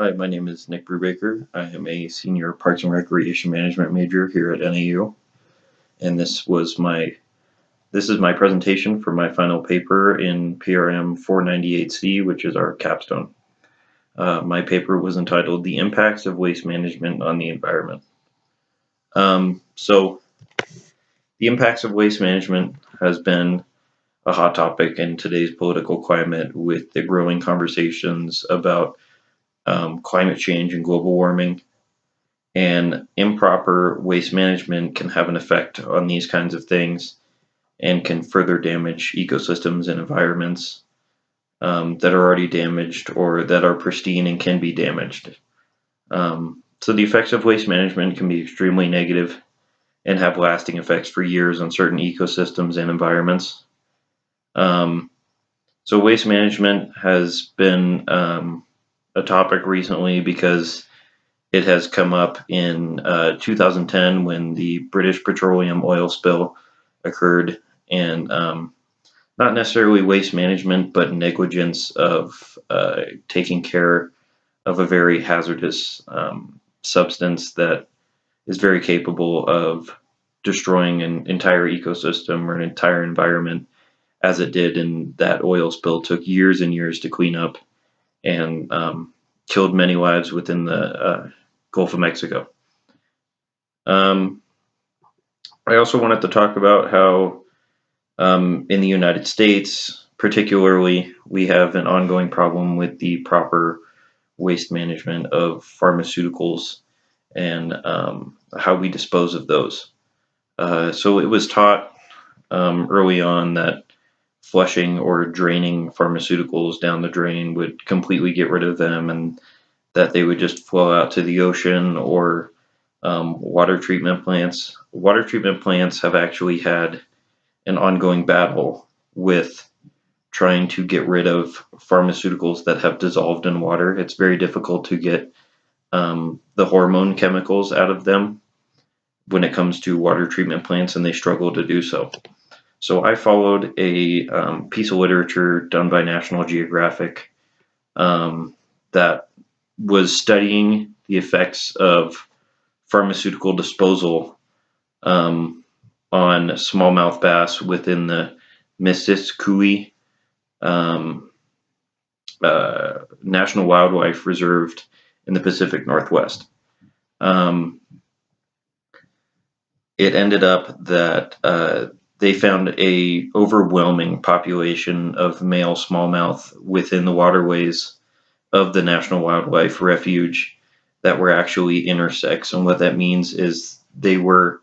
Hi, my name is Nick Brubaker. I am a senior Parks and Recreation Management major here at NAU, and this is my presentation for my final paper in PRM 498C, which is our capstone. My paper was entitled "The Impacts of Waste Management on the Environment." So, the impacts of waste management has been a hot topic in today's political climate, with the growing conversations about climate change and global warming. And improper waste management can have an effect on these kinds of things and can further damage ecosystems and environments that are already damaged or that are pristine and can be damaged. So the effects of waste management can be extremely negative and have lasting effects for years on certain ecosystems and environments. Um, so waste management has been a topic recently because it has come up in 2010 when the British petroleum oil spill occurred, and not necessarily waste management, but negligence of taking care of a very hazardous substance that is very capable of destroying an entire ecosystem or an entire environment, as it did. And that oil spill took years and years to clean up and killed many lives within the Gulf of Mexico. Um, I also wanted to talk about how in the United States, particularly, we have an ongoing problem with the proper waste management of pharmaceuticals and how we dispose of those. So it was taught early on that flushing or draining pharmaceuticals down the drain would completely get rid of them, and that they would just flow out to the ocean or water treatment plants. Water treatment plants have actually had an ongoing battle with trying to get rid of pharmaceuticals that have dissolved in water. It's very difficult to get the hormone chemicals out of them when it comes to water treatment plants, and they struggle to do so. So I followed a piece of literature done by National Geographic that was studying the effects of pharmaceutical disposal on smallmouth bass within the Missisquoi um, National Wildlife Reserve in the Pacific Northwest. Um, it ended up that they found a overwhelming population of male smallmouth within the waterways of the National Wildlife Refuge that were actually intersex. And what that means is they were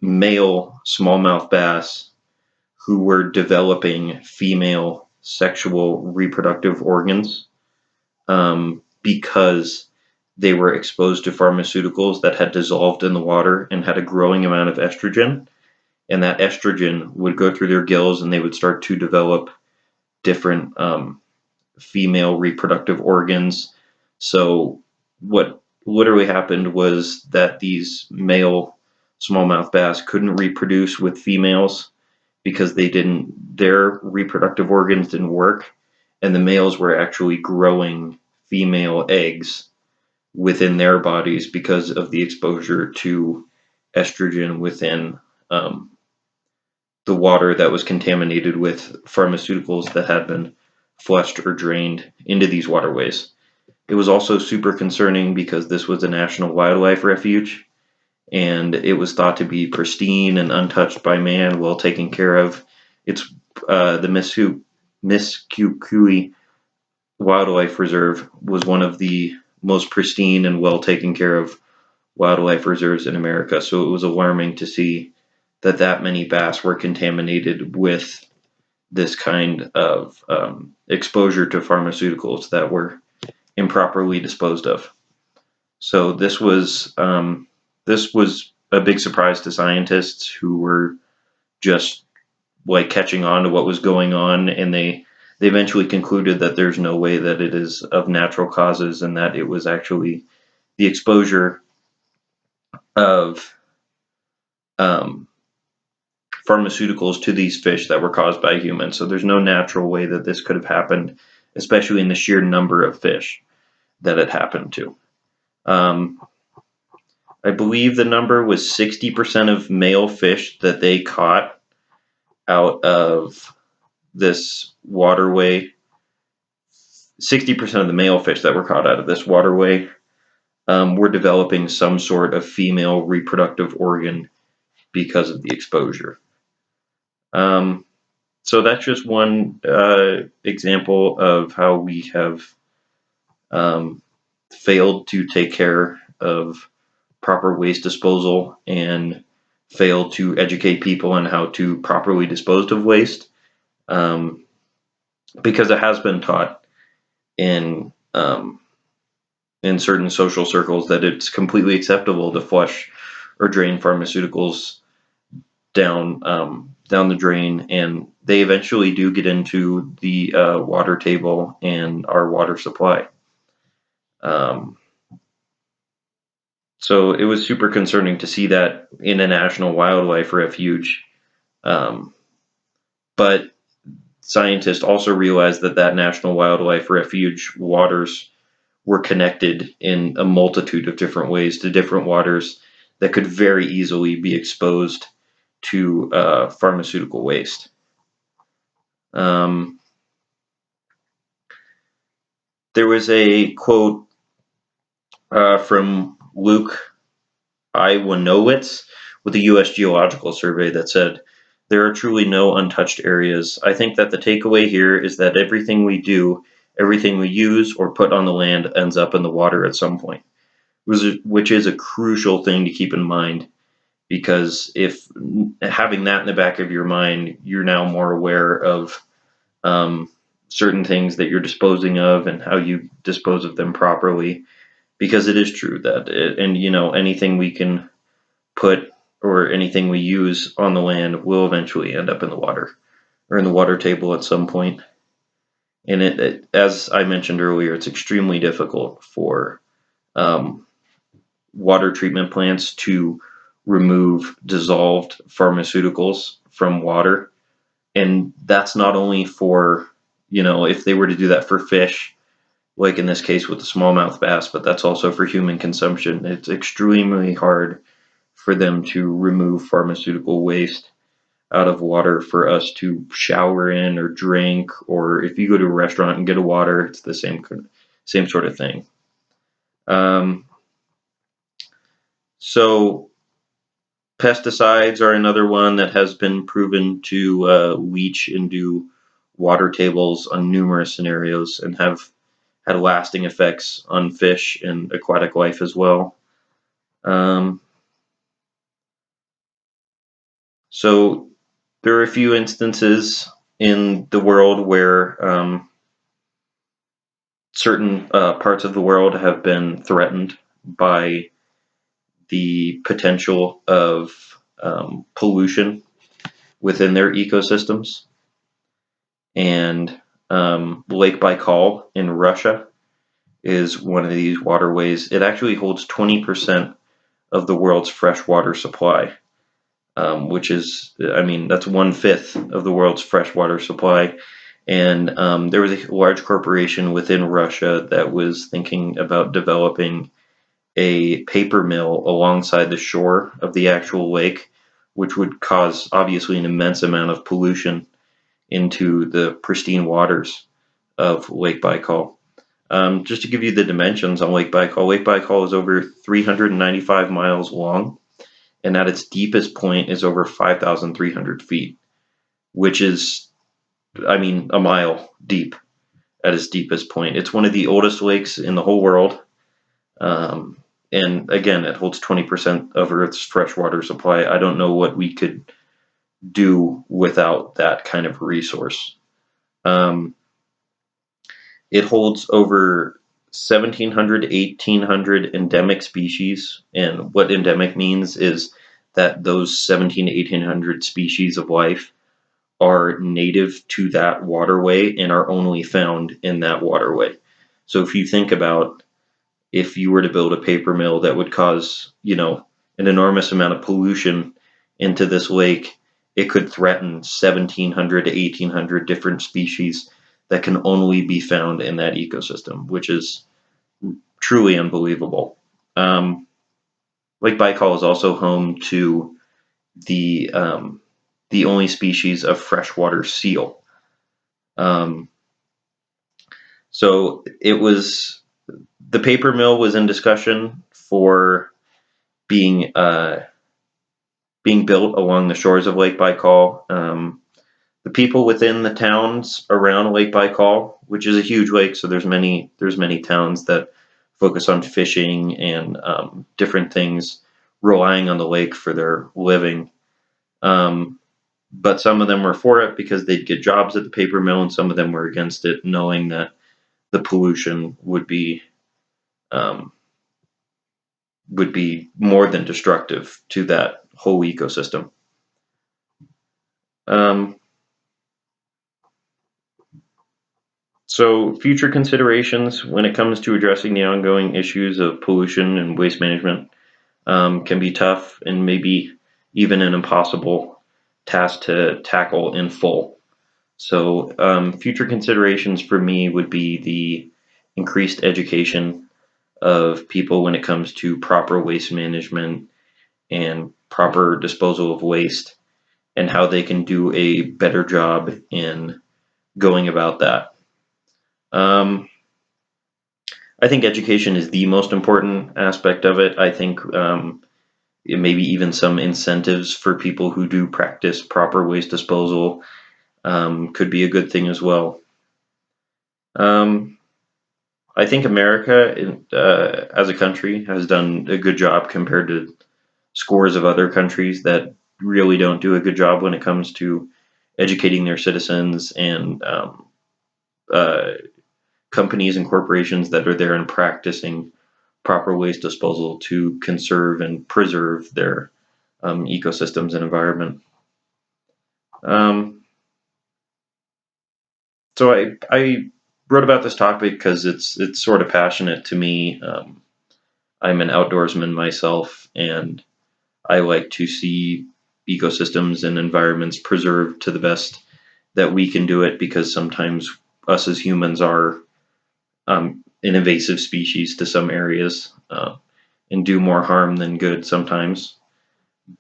male smallmouth bass who were developing female sexual reproductive organs because they were exposed to pharmaceuticals that had dissolved in the water and had a growing amount of estrogen. And that estrogen would go through their gills and they would start to develop different female reproductive organs. So, what literally happened was that these male smallmouth bass couldn't reproduce with females because their reproductive organs didn't work, and the males were actually growing female eggs within their bodies because of the exposure to estrogen within the water that was contaminated with pharmaceuticals that had been flushed or drained into these waterways. It was also super concerning because this was a national wildlife refuge, and it was thought to be pristine and untouched by man, well taken care of. It's the Missisquoi Wildlife Reserve was one of the most pristine and well taken care of wildlife reserves in America. So it was alarming to see that many bass were contaminated with this kind of exposure to pharmaceuticals that were improperly disposed of. So this was a big surprise to scientists who were just like catching on to what was going on, and they eventually concluded that there's no way that it is of natural causes, and that it was actually the exposure of um, pharmaceuticals to these fish that were caused by humans. So there's no natural way that this could have happened, especially in the sheer number of fish. that it happened to. Um, I believe the number was 60% of male fish that they caught out of this waterway. 60% of the male fish that were caught out of this waterway were developing some sort of female reproductive organ because of the exposure. Um, so that's just one example of how we have um, failed to take care of proper waste disposal and failed to educate people on how to properly dispose of waste, um, because it has been taught in certain social circles that it's completely acceptable to flush or drain pharmaceuticals down the drain, and they eventually do get into the water table and our water supply. Um, so it was super concerning to see that in a national wildlife refuge. Um, but scientists also realized that that national wildlife refuge waters were connected in a multitude of different ways to different waters that could very easily be exposed to pharmaceutical waste. Um, there was a quote from Luke Iwanowitz with the U.S. Geological Survey that said, "There are truly no untouched areas. I think that the takeaway here is that everything we do, everything we use or put on the land ends up in the water at some point," which is a crucial thing to keep in mind, because if having that in the back of your mind, you're now more aware of um, certain things that you're disposing of and how you dispose of them properly, because it is true that and anything we can put or anything we use on the land will eventually end up in the water or in the water table at some point. And as I mentioned earlier, it's extremely difficult for um, water treatment plants to remove dissolved pharmaceuticals from water. And that's not only for, if they were to do that for fish, like in this case with the smallmouth bass, but that's also for human consumption. It's extremely hard for them to remove pharmaceutical waste out of water for us to shower in or drink, or if you go to a restaurant and get a water, it's the same sort of thing. Um, so pesticides are another one that has been proven to leach into water tables on numerous scenarios and have had lasting effects on fish and aquatic life as well. Um, so there are a few instances in the world where certain parts of the world have been threatened by the potential of pollution within their ecosystems. And Lake Baikal in Russia is one of these waterways. It actually holds 20% of the world's freshwater supply, which is, I mean, that's 1/5 of the world's freshwater supply. And there was a large corporation within Russia that was thinking about developing a paper mill alongside the shore of the actual lake, which would cause obviously an immense amount of pollution into the pristine waters of Lake Baikal. Just to give you the dimensions on Lake Baikal is over 395 miles long, and at its deepest point is over 5,300 feet, which is, I mean, a mile deep at its deepest point. It's one of the oldest lakes in the whole world. Um, and again, it holds 20% of Earth's freshwater supply. I don't know what we could do without that kind of resource. Um, it holds over 1,700, 1,800 endemic species. And what endemic means is that those 17 to 1,800 species of life are native to that waterway and are only found in that waterway. So if you think about, if you were to build a paper mill that would cause, an enormous amount of pollution into this lake, it could threaten 1,700 to 1,800 different species that can only be found in that ecosystem, which is truly unbelievable. Um, Lake Baikal is also home to the um, the only species of freshwater seal. Um, so it was the paper mill was in discussion for being being built along the shores of Lake Baikal. The people within the towns around Lake Baikal, which is a huge lake, so there's many towns that focus on fishing and different things, relying on the lake for their living. Um, but some of them were for it because they'd get jobs at the paper mill, and some of them were against it, knowing that the pollution um, would be more than destructive to that whole ecosystem. Um, so, future considerations when it comes to addressing the ongoing issues of pollution and waste management can be tough and maybe even an impossible task to tackle in full. So, future considerations for me would be the increased education of people when it comes to proper waste management and proper disposal of waste, and how they can do a better job in going about that. Um, I think education is the most important aspect of it. I think maybe even some incentives for people who do practice proper waste disposal could be a good thing as well. Um, I think America, as a country, has done a good job compared to scores of other countries that really don't do a good job when it comes to educating their citizens and uh, companies and corporations that are there and practicing proper waste disposal to conserve and preserve their ecosystems and environment. Um, so I wrote about this topic because it's sort of passionate to me. I'm an outdoorsman myself, and I like to see ecosystems and environments preserved to the best that we can do it, because sometimes us as humans are an invasive species to some areas, and do more harm than good sometimes.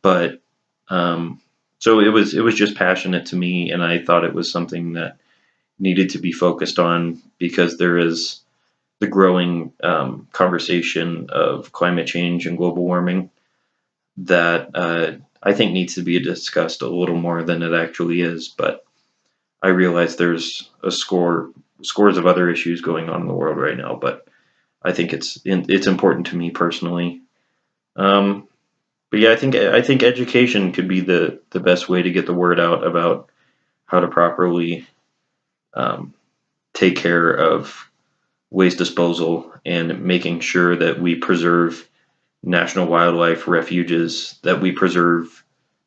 But so it was just passionate to me, and I thought it was something that needed to be focused on, because there is the growing conversation of climate change and global warming that I think needs to be discussed a little more than it actually is. But I realize there's scores of other issues going on in the world right now. But I think it's important to me personally. Um, but yeah, I think education could be the best way to get the word out about how to properly um, take care of waste disposal, and making sure that we preserve national wildlife refuges, that we preserve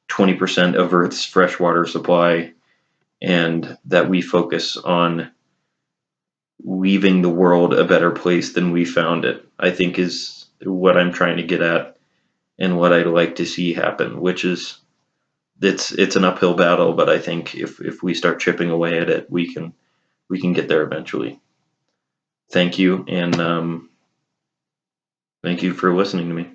20% of Earth's freshwater supply, and that we focus on leaving the world a better place than we found it, I think is what I'm trying to get at, and what I'd like to see happen, which is it's an uphill battle, but I think if we start chipping away at it, we can get there eventually. Thank you, and thank you for listening to me.